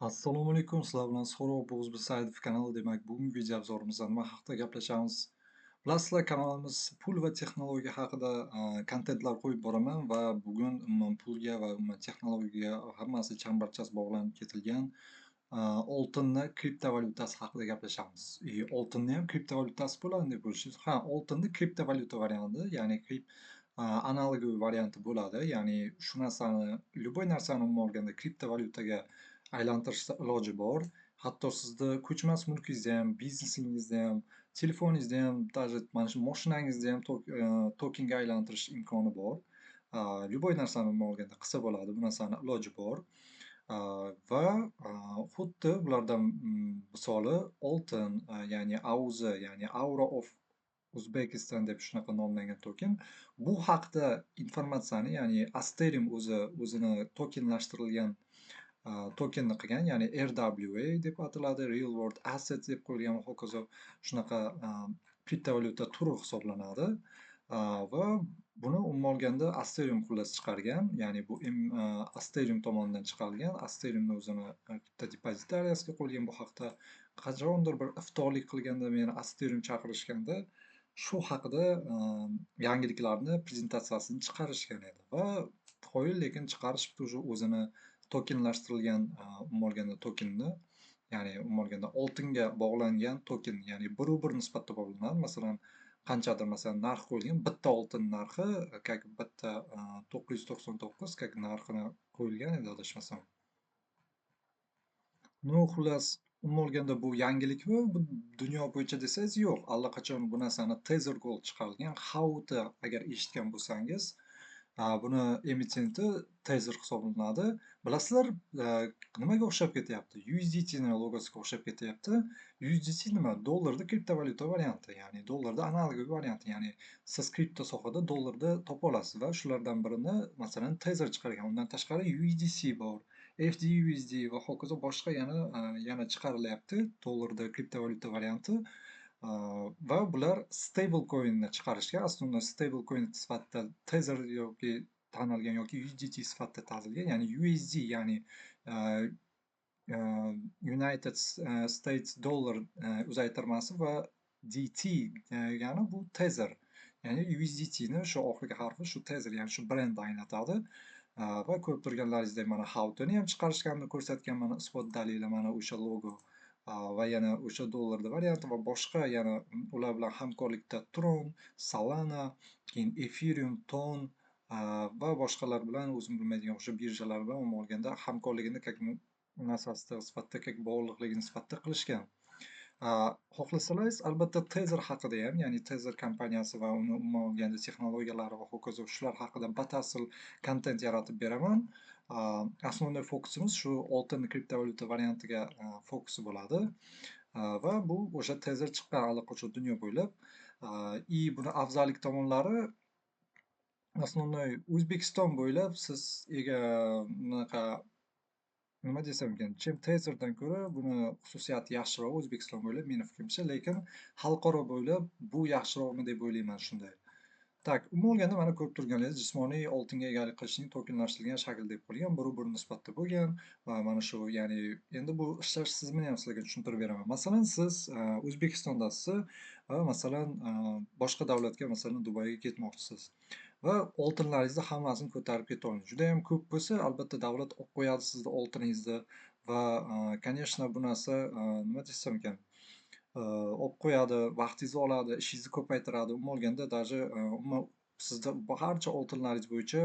Assalomu alaykum. Sizlar bilan So'rov Bo'g'izbirsaidov kanali. Demak, bugungi video abzorimizda nima haqida gaplashamiz? Bilasizlar, kanalimiz pul va texnologiya haqida kontentlar qo'yib boraman va bugun umuman pulga va umuman texnologiyaga hammasi chambarchas bog'lanib ketilgan oltinni kriptovalyutasi haqida gaplashamiz. Oltinni ham kriptovalyutasi bo'ladimi deb o'ylashingiz? Ha, oltinni kriptovalyuta varianti, ya'ni analogiy varianti bo'ladi. Ya'ni shu narsani, любой narsani umuman olganda kriptovalyutaga aylantirishda iloji bor. Hatto sizni ko'chmas mulkingizni ham, biznesingizni ham, telefoningizni ham, даже mana shu mashinangizni ham tokenga aylantirish imkoni bor. Любой narsani umuman olganda qilsa bo'ladi. Bu narsani iloji bor. Va xuddi bulardan misoli oltin, ya'ni AUZ, ya'ni Aura of Uzbekistan deb shunaqa nomlangan token. Bu haqda informatsiyani, ya'ni Asterium o'zini tokenlashtirilgan tokenni qilgan, ya'ni RWA deb ataladi, Real World Assets deb qo'yilgan va hokazo shunaqa kriptovalyuta turi hisoblanadi. Va buni umuman olganda Asterium xullas chiqargan, ya'ni bu Asterium tomonidan chiqarilgan. Asteriumni o'zini kripto depozitariyasiga qo'yilgan. Bu haqda qachondir bir iftorlik qilganda meni Asterium chaqirishganda shu haqida yangiliklarni prezentatsiyasini chiqarishgan edi va qo'yil, lekin chiqarishibdi уже o'zini tokenlashtirilgan umuman olganda tokenni, ya'ni umuman olganda oltinga bog'langan token, ya'ni bir nisbatda bog'lanadi. Masalan, qanchadir masalan narx qo'yilgan, bitta oltin narxi как bitta 999 как narxini qo'yilgan edi adashmasam. No, xullas, umuman olganda bu yangilikmi? Bu dunyo bo'yicha desangiz yo'q. Allaqachon bu narsani Tether Gold chiqarilgan. Xauta agar eshitgan bo'lsangiz, buni emitenti Tether hisoblanadi. Bilasizlar, nimaga o'xshab ketyapti? USDT ni logosiga o'xshab ketyapti. USDT nima? Dollarning kriptovalyuta varianti, ya'ni dollarning analogik varianti. Ya'ni siz kripto sohada dollarda topa olasiz va shulardan birini masalan Tether chiqargan. Undan tashqari USDC bor. FDUSD va hokazo boshqa yana chiqarilyapti dollarda kriptovalyuta varianti. Va bular stable coinni chiqarishgan. Aslında stable coin sifatida Tether yoki tanilgan yoki USDT sifatida tanilgan, ya'ni USD, ya'ni United States Dollar uzaytirmasi va DT degani bu Tether. Ya'ni USDT ni shu oxirgi harfi shu Tether, ya'ni shu brendni anglatadi. Va ko'rib turganlaringizdek mana Xautoni ham chiqarishganini ko'rsatgan, mana isbot dalili, mana o'sha logo va yana o'sha dollarni varianti va boshqa yana ular bilan hamkorlikda Tron, Solana, keyin Ethereum, Ton va boshqalar bilan o'zim bilmaydigan o'sha birjalar bilan umuman olganda hamkorligini как narsasida sifatida как bog'liqligini sifatida qilishgan. Xohlasangiz albatta Tether haqida ham, ya'ni Tether kompaniyasi va uni umuman olganda texnologiyalari va hokazo shular haqida batafsil kontent yaratib beraman. Основной fokusimiz shu oltin kriptovalyuta variantiga fokusi bo'ladi. Va bu o'sha Tether chiqqan allaqachon dunyo bo'ylab. И buni afzallik tomonlari основной O'zbekiston bo'ylab siz bunaqa nima desam ekan, Tetherdan ko'ra buni xususiyati yaxshiroq O'zbekiston bo'ylab meni fikrimcha, lekin xalqaro bo'ylab bu yaxshiroqmi deb o'ylayman shunday. Tak, umuman olganda mana ko'rib turganingiz jismoniy oltinga egalik qilishning tokenlashtirilgan shakli deb qo'yilgan, bir nisbatda bo'lgan va mana shu, ya'ni endi bu ishlash tizimini ham sizlarga tushuntirib beraman. Masalan, siz O'zbekistondasiz va masalan boshqa davlatga, masalan Dubayga ketmoqchisiz va oltinlaringizni hammasini ko'tarib keta olmaysiz. Juda ham ko'p bo'lsa, albatta davlat olib qo'yadi sizni oltiningizni va конечно bu narsa nima desam ekan, olib qo'yadi, vaqtingizni oladi, ishingizni ko'paytiradi. Umuman olganda даже umuman sizda barcha oltinlaringiz bo'yicha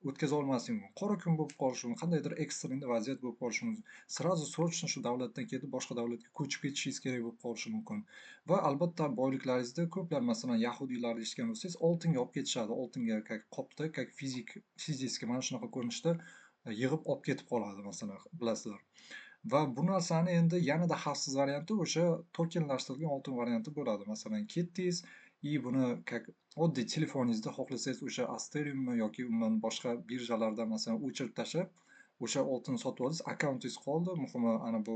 o'tkaza olmaslik mumkin. Qora kun bo'lib qolishi mumkin, qandaydir ekstremniy vaziyat bo'lib qolishi mumkin. Сразу срочно shu davlatdan ketib boshqa davlatga ko'chib ketishingiz kerak bo'lib qolishi mumkin. Va albatta boyliklaringizni ko'plar, masalan yahudiylarni eshitgan bo'lsangiz, oltinga olib ketishadi. Oltinga как qopda, как fizически mana shunaqa ko'rinishda yig'ib olib ketib qoladi, masalan, bilasizlar. Va bu narsani endi yanada xavfsiz varianti o'sha tokenlashtirilgan oltin varianti bo'ladi. Masalan, ketdingiz и buni как oddiy telefoningizda xohlasangiz o'sha Asteriummi yoki umuman boshqa birjalardan masalan o'chirib tashlab, o'sha oltinni sotib oldingiz, akkauntingiz qoldi. Muhimi ana bu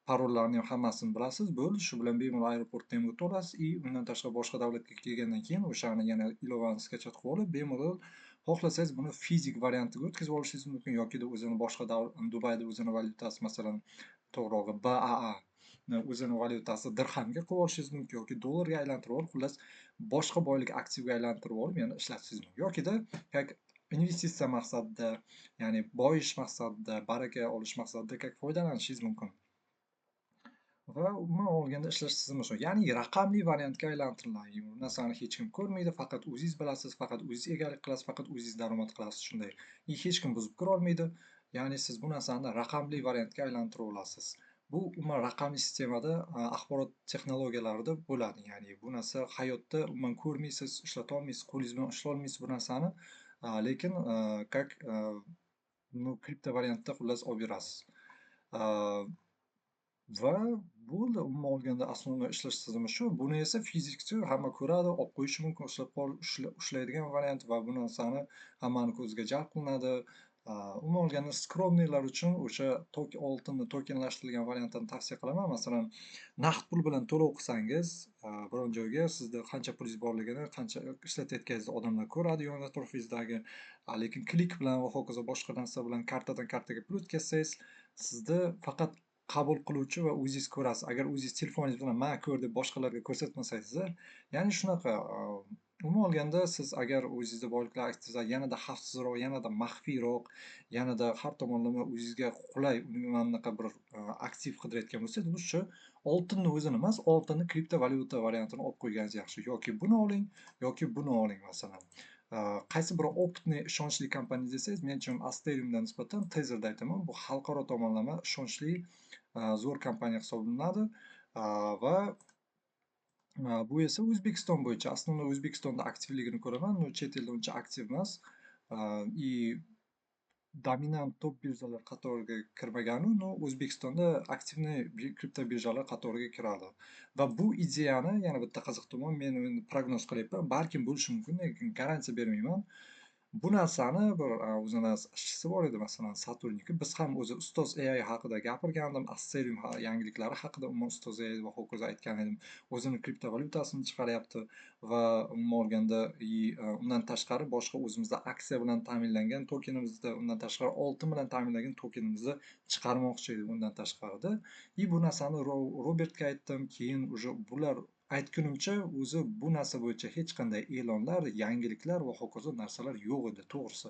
parollarni ham hammasini bilasiz. Bo'ldi, shu bilan bemalol aeroportdan ham o'tib olasiz и undan tashqari boshqa davlatga kelgandan keyin o'shani yana ilovanini skachat qilib olib, bemalol xohlasangiz buni fizik variantiga o'tkazib olishingiz mumkin yoki o'zini boshqa Dubayda o'zini valyutasi masalan to'g'rirog'i BAA o'zini valyutasi dirhamga qilib olishingiz mumkin yoki dollarga aylantirib olib, xullas boshqa boylik aktivga aylantirib olib yana ishlatishingiz mumkin. Yokida как investitsiya maqsadida, ya'ni boyish maqsadida, baraka olish maqsadida как foydalanishingiz mumkin. Va umuman olganda ishlash tizimi shu. Ya'ni raqamli variantga aylantiriladi. Bu narsani hech kim ko'rmaydi, faqat o'zingiz bilasiz, faqat o'zingiz egalik qilasiz, faqat o'zingiz daromad qilasiz shunday. Hech kim buzib kira olmaydi. Ya'ni siz bu narsani raqamli variantga aylantirib olasiz. Bu umuman raqamli sistemada axborot texnologiyalarida bo'ladi. Ya'ni bu narsa hayotda umuman ko'rmaysiz, ishlata olmaysiz, qo'lingiz bilan ushlay olmaysiz bu narsani. Lekin как kripto variantda xullas olib yurasiz. Va bo'ldi. Umuman olganda asosiy ishlash tizimi shu. Buni esa fizikchi hamma ko'radi, olib qo'yishi mumkin, ushlaydigan variant va bu narsani hammani ko'ziga jalb qilinadi. Umuman olganda skromniylar uchun o'sha oltinni tokenlashtirilgan variantini tavsiya qilaman. Masalan, naqd pul bilan to'lov qilsangiz, biron joyga sizda qancha pulingiz borligini, qancha ishlatayotganingizni odamlar ko'radi yon atrofingizdagi. Lekin klik bilan va hokazo boshqa narsa bilan kartadan kartaga pul o'tkazsangiz, sizda faqat qabul qiluvchi va o'zingiz ko'rasiz. Agar o'zingiz telefoningiz bilan "mana ko'r" deb boshqalarga ko'rsatmasangiz, ya'ni shunaqa, umuman olganda siz agar o'zingizda boyliklar aktivlar yanada xavfsizroq, yanada maxfiyroq, yanada har tomonlama o'zingizga qulay anaqa bir aktiv qidirayotgan bo'lsangiz, lutchi oltinni o'zini emas, oltinni kriptovalyuta variantini olib qo'yganingiz yaxshi. Yoki buni oling, yoki buni oling masalan. Qaysi bir opitniy ishonchli kompaniya desangiz, men uchun Asteriumdan nisbatan Tether'da aytaman, bu xalqaro tomonlama ishonchli zo'r kompaniya hisoblanadi. Va bu esa O'zbekiston bo'yicha. Aslında O'zbekistonda aktivligini ko'raman, но chet elda uncha aktiv emas. И dominant top birjalar qatoriga kirmaganu, но O'zbekistonda aktivniy kripto birjalar qatoriga kiradi. Va bu ideyani yana bitta qiziq tomon, men prognoz qilyapman, balkim bo'lishi mumkin, lekin garantiya bermayman. Bu narsani bir o'zini ishchisi bor edi, masalan, Saturniki. Biz ham o'zi ustoz AI haqida gapirgandim, Asterium yangiliklari haqida umuman ustoz AI va hokazo aytgan edim. O'zini kriptovalyutasini chiqaryapti va umuman olganda undan tashqari boshqa o'zimizda aksiya bilan ta'minlangan tokenimizda, undan tashqari oltin bilan ta'minlangan tokenimizni chiqarmoqchi edi undan tashqarida. Bu narsani Robertga aytdim, keyin уже bular aytgunimcha o'zi bu narsa bo'yicha hech qanday e'lonlar, yangiliklar va hokazo narsalar yo'q edi, to'g'risi.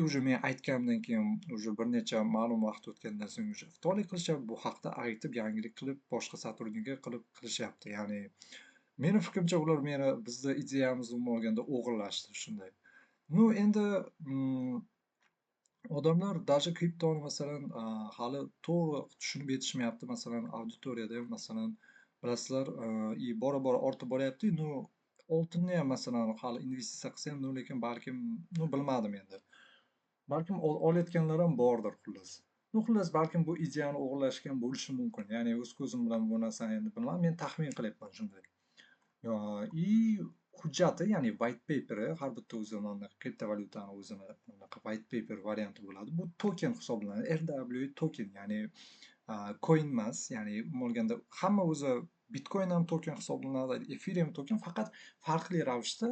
Уже men aytganimdan keyin уже bir necha ma'lum vaqt o'tgandan so'ng уже iftorlik qilishyapti, bu haqda aytib, yangilik qilib, boshqa Saturniga qilishyapti. Ya'ni meni fikrimcha ular bizni ideyamizni umuman olganda o'g'irlashdi, shunday. Ну, endi odamlar даже kriptoni masalan hali to'g'ri tushunib yetishmayapti. Masalan, auditoriyada ham masalan bilasizlar, bora-bora ortib boryapti. Ну, oltinni ham masalan hali investitsiya qilsa ham, lekin balkim, bilmadim endi. Balkim olayotganlar ham bordir xullas. Xullas balkim bu ideyani o'g'irlashgan bo'lishi mumkin. Ya'ni o'z ko'zim bilan bu narsani endi bilmadim, men taxmin qilyapman shunday. И hujjati, ya'ni white paper'i, har bitta o'zini kriptovalyutani o'zini white paper varianti bo'ladi. Bu token hisoblanadi. RW token, ya'ni coin emas, ya'ni umuman olganda hamma o'zi Bitcoin ham token hisoblanadi, Ethereum token, faqat farqli ravishda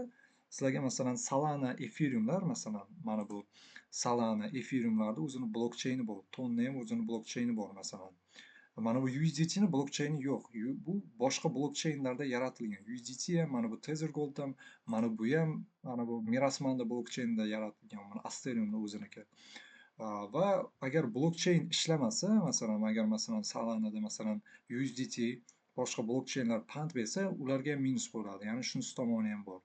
sizlarga masalan Solana, Ethereumlar, masalan, mana bu Solana, Ethereumlarda o'zini blokcheyni bor, Tonni ham o'zini blokcheyni bor masalan. Mana bu USDT'ni blokcheyni yo'q. Bu boshqa blokcheynlarda yaratilgan. USDT ham, mana bu Tether Gold ham, mana bu ham, mana bu Mirasmanda blokcheynida yaratilgan, mana Asteriumni o'ziniki. Va agar blokcheyn ishlamasa, masalan, agar masalan Solanada masalan USDT boshqa blokcheynlar pand bersa, ularga ham minus bo'ladi. Ya'ni shunisi tomoni ham bor.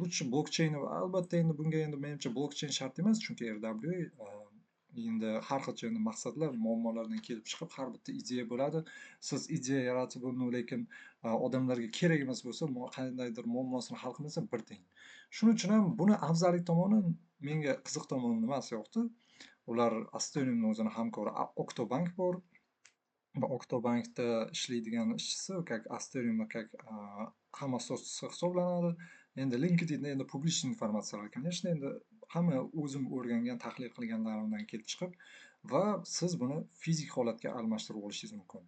Lutchi blokcheyni, albatta endi bunga endi menimcha blokcheyn shart emas, chunki RW endi har xil maqsadlar, muammolardan kelib chiqib har bitta ideya bo'ladi. Siz ideya yaratib uni, lekin odamlarga kerak emas bo'lsa, qandaydir muammosini hal qilmasa bir teng. Shuning uchun ham buni afzallik tomoni, menga qiziq tomoni nimasi yoqdi? Ular Asteriumni o'zini hamkori Octobank bor. Va Octobankda ishlaydigan ishchisi, как Asteriumda как hamma asoschisi hisoblanadi. Endi LinkedInda endi publishniy informatsiyalar, конечно, endi hamma o'zim o'rgangan, tahlil qilganlarimdan kelib chiqib va siz buni fizik holatga almashtirib olishingiz mumkin.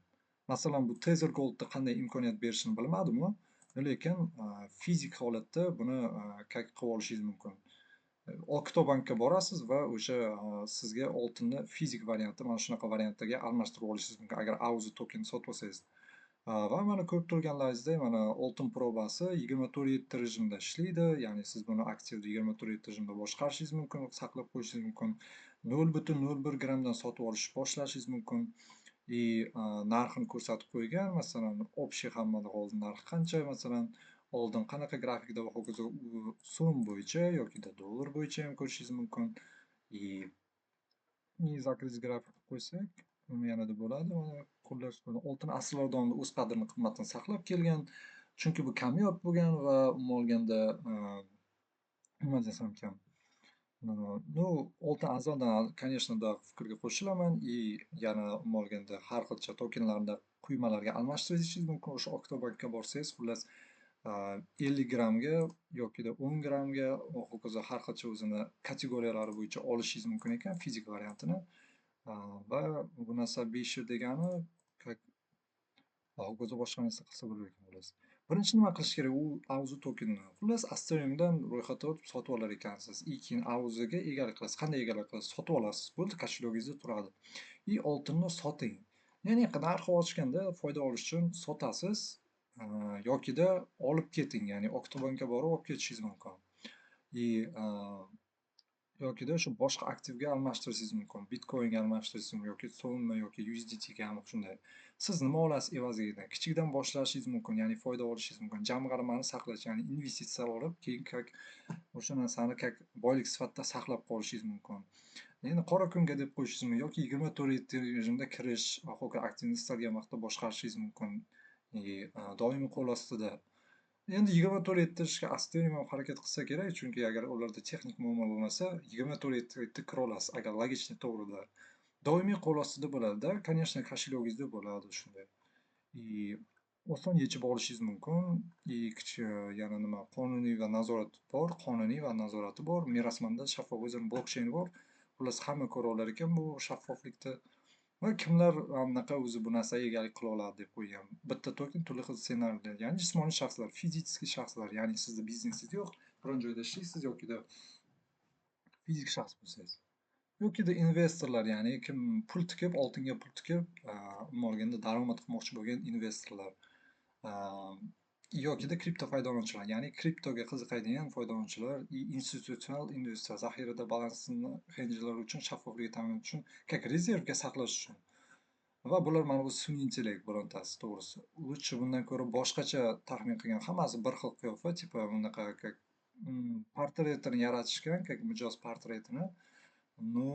Masalan, bu Tether Goldda qanday imkoniyat berishini bilmadim-u, lekin fizik holatda buni qilib olishingiz mumkin. Oktobankka borasiz va o'sha sizga oltinni fizik varianti mana shunaqa variantlarga almashtirib olishingiz mumkin agar auzi token sotib olsangiz. Va mana ko'rib turganlaringizdek mana oltin probasi 24/7 rejimda ishlaydi, ya'ni siz buni aktivda 24/7 rejimda boshqarishingiz mumkin, saqlab qo'yishingiz mumkin. 0,01 grammdan sotib olish boshlashingiz mumkin. Narxini ko'rsatib qo'ygan, masalan, общий hammada hozir narx qancha, masalan, oldin qanaqa grafikda va hokazo u so'm bo'yicha yokida dollar bo'yicha ham ko'rishingiz mumkin. Zakriz grafik qo'ysak, yanada bo'ladi. Mana qo'llash oltin asrlar davomida o'z qadrini qimmatini saqlab kelgan. Chunki bu kamyob bo'lgan va umuman olganda nima desam ekan, ну, oltin arzondan, конечно, да, fikrga qo'shilaman. Yana umuman olganda har xilcha tokenlarni quymalarga almashtirishingiz mumkin. O'sha Oktobankka borsangiz, xullas 50 grammga yokida 10 grammga va hokazo har xilcha o'zini kategoriyalari bo'yicha olishingiz mumkin ekan fizik variantini. Va bu narsa 5 yil degani hokazo boshqa narsa qilsa bo'lar ekan xullas. Birinchi nima qilish kerak? U auzi tokenini xullas Astroniumdan ro'yxatdan o'tib sotib olar ekansiz. Keyin auziga egalik qilasiz. Qanday egalik qilasiz? Sotib olasiz. Bo'ldi, kошелегingizda turadi. Oltinni soting. Ya'ni narxi oshganda foyda olish uchun sotasiz yokida olib keting. Ya'ni Oktobankka borib olib ketishingiz mumkin. Yokida shu boshqa aktivga almashtirishingiz mumkin. Bitcoinga almashtirishingiz mumkin yoki so'mmi yoki USDT ga ham shunday. Siz nima olasiz evaziga? Kichikdan boshlashingiz mumkin, ya'ni foyda olishingiz mumkin. Jamg'armani saqlash, ya'ni investitsiya olib, keyin o'sha narsani boylik sifatida saqlab qolishingiz mumkin. Endi qora kunga deb qo'yishingiz mumkin yoki 24/7 rejimda kirish va hokazo aktivni istalgan vaqtda boshqarishingiz mumkin. Doimiy qo'l ostida. Endi 24/7 ishga Astonium ham harakat qilsa kerak, chunki agar ularda texnik muammo bo'lmasa, 24/7 kira olasiz, agar logichniy to'g'rida. Doimiy qo'l ostida bo'ladi-da, конечно, kошелегingizda bo'ladi shunday. Oson yechib olishingiz mumkin. Yana nima, qonuniy va nazorat bor, qonuniy va nazorati bor. Merosmanda shaffof o'zini blokcheyni bor. Xullas hamma ko'ra olar ekan bu shaffoflikda. Va kimlar anaqa o'zi bu narsaga egalik qila oladi deb qo'ygan. Bitta token turli xil ssenariylar, ya'ni jismoniy shaxslar, fiziksiy shaxslar, ya'ni sizni biznesingiz yo'q, biron joyda ishlaysiz yokida fizik shaxs bo'lsangiz. Yokida investorlar, ya'ni kim pul tikib, oltinga pul tikib, umuman olganda daromad qilmoqchi bo'lgan investorlar. Yokida kripto foydalanuvchilar, ya'ni kriptoga qiziqadigan foydalanuvchilar, institutsional investor, zaxirada balansini hedjlar uchun shaffofligi ta'minlash uchun, как rezervga saqlash uchun. Va bular mana bu sun'iy intellekt birontasi, to'g'risi. Lutchi bundan ko'ra boshqacha taxmin qilgan. Hammasi bir xil qiyofa, tipa bunaqa portretini yaratishgan, mijoz portretini. Ну,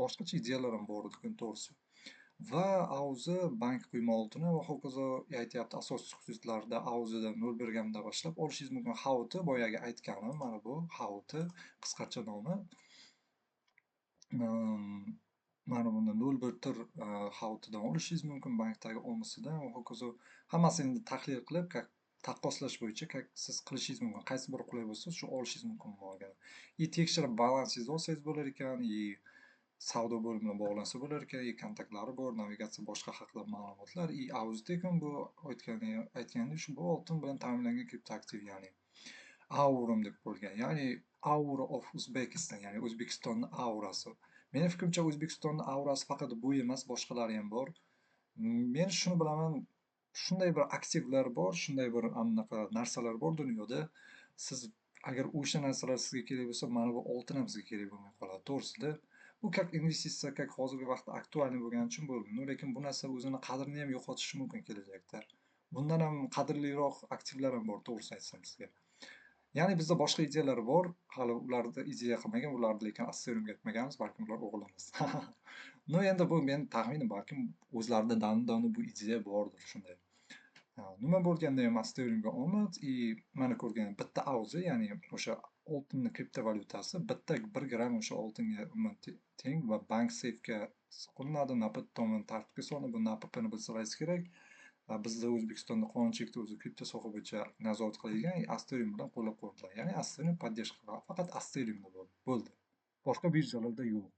boshqacha ideyalar ham bor ekan, to'g'risi. Va auzi bank quyma oltini va hokazo aytyapti, asosiy xususiyatlarida auzida 0,1 grammdan boshlab olishingiz mumkin. Hauti boyagi aytganim, mana bu Hauti qisqarcha nomi. Mana bunda 0,1 Hautidan olishingiz mumkin, bankdagi omisidan va hokazo. Hammasini tahlil qilib, taqqoslash bo'yicha siz qilishingiz mumkin. Qaysi biri qulay bo'lsa, shu olishingiz mumkin bo'lgan. Tekshirib balansingizni olsangiz bo'lar ekan, savdo bo'limiga bog'lansa bo'lar ekan, kontaktlari bor, navigatsiya boshqa haqida ma'lumotlar. Auzi-Tekon bu aytgandek shu bu oltin bilan ta'minlangan kriptoaktiv, ya'ni Aurum deb qo'yilgan. Ya'ni Aura of Uzbekistan, ya'ni O'zbekistonning aurasi. Meni fikrimcha O'zbekistonning aurasi faqat bu emas, boshqalari ham bor. Men shuni bilaman, shunday bir aktivlar bor, shunday bir anaqa narsalar bor dunyoda. Siz agar o'sha narsalar sizga kerak bo'lsa, mana bu oltin ham sizga kerak bo'lmay qoladi, to'g'risida. Bu как investitsiya, как hozirgi vaqtda aktualniy bo'lgani uchun bo'ldi. Lekin bu narsa o'zini qadrini ham yo'qotishi mumkin kelajakda. Bundan ham qadrliroq aktivlar ham bor, to'g'risini aytsam sizga. Ya'ni bizda boshqa ideyalar bor, hali ularni ideya qilmagan, ularni lekin Asteriumga aytmaganmiz, balkim ular o'g'limiz. No, endi bu men taxminim, balkim o'zlarida doni bu ideya bordir, shunday. Nima bo'lganda ham Asteriumga omad, mana ko'rgan bitta auzi, ya'ni o'sha oltinni kriptovalyutasi bitta 1 gramm o'sha oltinga teng va bank safega qo'linadi, NAPT tomonidan tartibga solinadi. Bu NAPPni bilsangiz kerak. Bizda O'zbekistonda qonunchilikda o'zi kripto soha bo'yicha nazorat qilingan, Asterium bilan qo'llab-quvvatlangan. Ya'ni Asterium поддержка qiladi. Faqat Asteriumda bo'ldi. Boshqa birjalarda yo'q.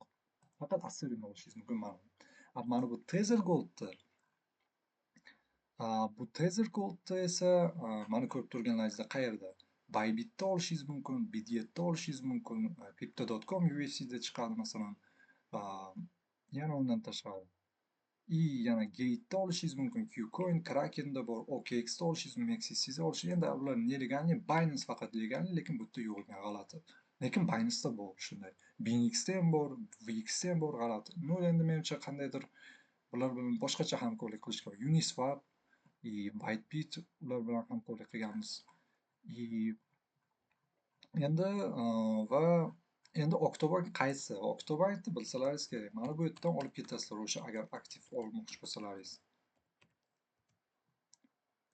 Faqat Asteriumda olishingiz mumkin. Mana bu Tether Goldni esa mana ko'rib turganlaringizda qayerda? Bybit'da olishingiz mumkin, Bidyet'da olishingiz mumkin, Crypto.com USDda chiqadi masalan. Yana undan tashqari yana Gate'da olishingiz mumkin, Qcoin, Kraken'da bor, OKX'da olishingiz mumkin, XCC'da olishingiz. Endi ular nelegalniy, Binance faqat legalniy, lekin bu yerda yo'q ekan, g'alati. Lekin Binance'da bor shunday. BingX'da ham bor, VX'da ham bor, g'alati. No, endi menimcha qandaydir bular bilan boshqacha hamkorlik qilish kerak. Uniswap, Bytebit ular bilan hamkorlik qilganmiz. Endi va endi Octobank qaysi? Octobankni bilsalaringiz kerak. Mana bu yerdan olib ketasizlar o'sha agar aktiv olmoqchi bo'lsalaringiz.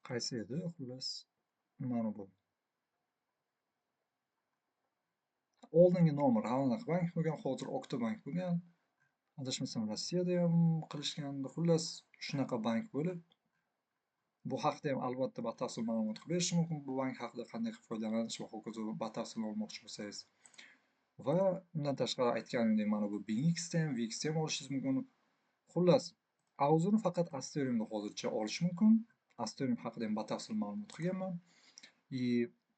Qaysi edi xullas? Mana bu. Oldingi nomer Halnaq bank bo'lgan, hozir Octobank bo'lgan. Adashmasam Rossiyada ham qilishgandi. Xullas shunaqa bank bo'lib, bu haqda ham albatta batafsil ma'lumot qilib berishim mumkin. Bu bank haqida qanday qilib foydalanish va hokazo batafsil olmoqchi bo'lsangiz. Va undan tashqari aytganimdek, mana bu BingX'da ham, VX'da ham olishingiz mumkin. Xullas, Auzuni faqat Asteriumda hozircha olish mumkin. Asterium haqida ham batafsil ma'lumot qilganman.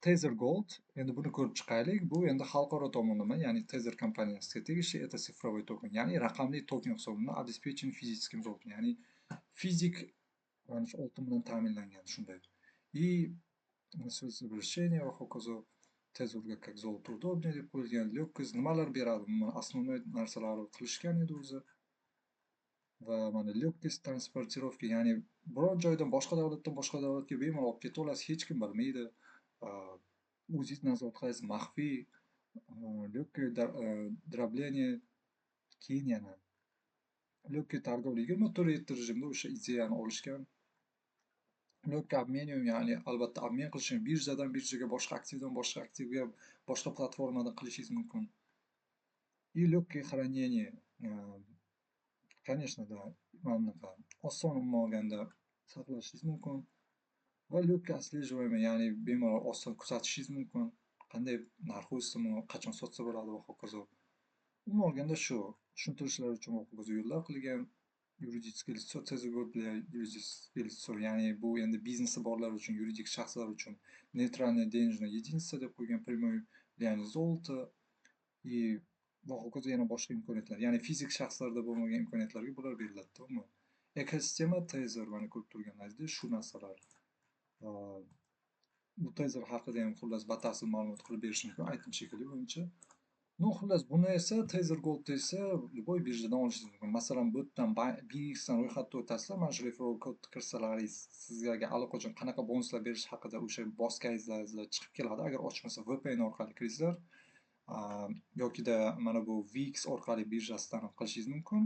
Tether Gold, endi buni ko'rib chiqaylik. Bu endi xalqaro tomonlama, ya'ni Tether kompaniyasiga tegishli, это цифровой token, ya'ni raqamli token hisoblanadi, обеспечен физическим золотом, ya'ni fizik mana shu oltin bilan ta'minlangan shunday. Совершение va hokazo Tezurga как золото удобнее deb qo'yilgan. Lyokis nimalar beradi? Основной narsalari qilishgan edi o'zi. Va mana Lyokis transportirovka, ya'ni biror joydan boshqa davlatdan boshqa davlatga bemalol olib keta olasiz, hech kim bilmaydi. O'zingiz nazorat qilasiz, maxfiy. Lyoki дробление, keyin yana Lyoki торговля 24/7 rejimda o'sha ideyani olishgan. Lyoki обмениваем, ya'ni albatta obmen qilish, birjadan birjaga, boshqa aktivdan boshqa aktivga, boshqa platformadan qilishingiz mumkin. И легкое хранение, конечно, да, mana bunaqa oson umuman olganda saqlashingiz mumkin. Va lyoki отслеживаемый, ya'ni bemalol oson kuzatishingiz mumkin. Qanday narxi o'sdimi, qachon sotsa bo'ladi va hokazo. Umuman olganda shu tushuntirishlar uchun va hokazo yo'llar qilgan. Юридическое лицо, Тезер для юридическое лицо, ya'ni bu endi biznesi borlar uchun, yuridik shaxslar uchun нейтральная денежная единица deb qo'ygan, прямой влияние золота va hokazo yana boshqa imkoniyatlar, ya'ni fizik shaxslarda bo'lmagan imkoniyatlarga bular beriladi. Ekosistema Tether, mana ko'rib turganingizdek shu narsalar. Bu Tether haqida ham xullas batafsil ma'lumot qilib berishim mumkin, aytdim shekilli bo'yicha. No, xullas buni esa Tether Gold esa любой birjadan olishingiz mumkin. Masalan, bu yerdan BingXdan ro'yxatga o'tasizlar, mana shu referral kodni kirsalaringiz sizlarga allaqachon qanaqa bonuslar berish haqida o'sha bosganingizda chiqib keladi. Agar ochmasa VPN orqali kirsizlar, yokida mana bu VX orqali birjasidan ham qilishingiz mumkin.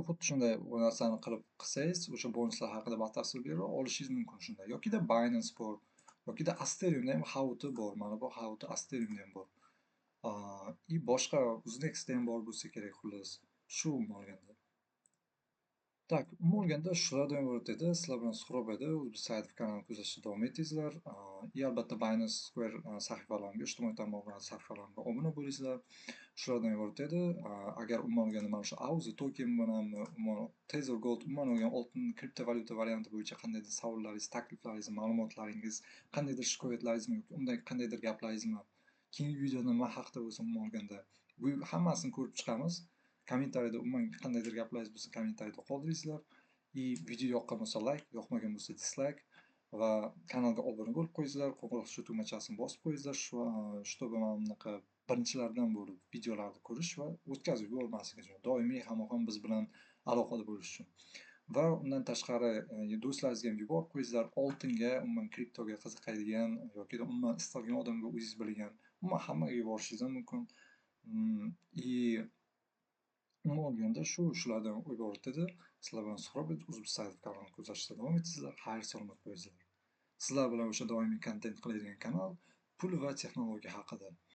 Xuddi shunday narsani qilsangiz, o'sha bonuslar haqida batafsil berib olishingiz mumkin shunday. Yokida Binance bor, yokida Asteriumda ham Hauti bor. Mana bu Hauti Asteriumda ham bor. Boshqa Uznex'da ham bor bo'lsa kerak, xullas. Shu umuman olganda. Так, umuman olganda shulardan iborat edi. Sizlar bilan suhbat edi. O'zbek Saidov kanalini kuzatishda davom etingizlar. Albatta Binance Square sahifalarimga, ijtimoiy tarmoqlar sahifalarimga obuna bo'lingizlar. Shulardan iborat edi. Agar umuman olganda mana shu Auzi token bilan Tether Gold, umuman olganda oltin kriptovalyuta varianti bo'yicha qandaydir savollaringiz, takliflaringiz, ma'lumotlaringiz, qandaydir shikoyatlaringiz yoki unday qandaydir gaplaringizmi keyingi videoda nima haqida bo'lsa, umuman olganda bu hammasini ko'rib chiqamiz. Kommentariyada umuman qandaydir gaplaringiz bo'lsa, kommentariyada qoldiringizlar. Video yoqqan bo'lsa like, yoqmagan bo'lsa dislike va kanalga obuna bo'lib qo'yingizlar, qo'ng'iroq tugmachasini bosib qo'yingizlar, чтобы mana bunaqa birinchilardan bo'lib videolarni ko'rish va o'tkazib yubormaslik uchun, doimiy hamohang biz bilan aloqada bo'lish uchun. Va undan tashqari do'stlaringizga ham yuborib qo'yingizlar, oltinga, umuman kriptoga qiziqadigan yoki umuman istalgan odamga o'zingiz bilgan, umuman hammaga yuborishingiz ham mumkin. Umuman olganda shulardan iborat edi. Sizlar bilan suhbat Uzbek Saidov kanalini kuzatishda davom etingizlar. Xayr salomat bo'lingizlar. Sizlar bilan o'sha doimiy kontent qiladigan kanal pul va texnologiya haqida.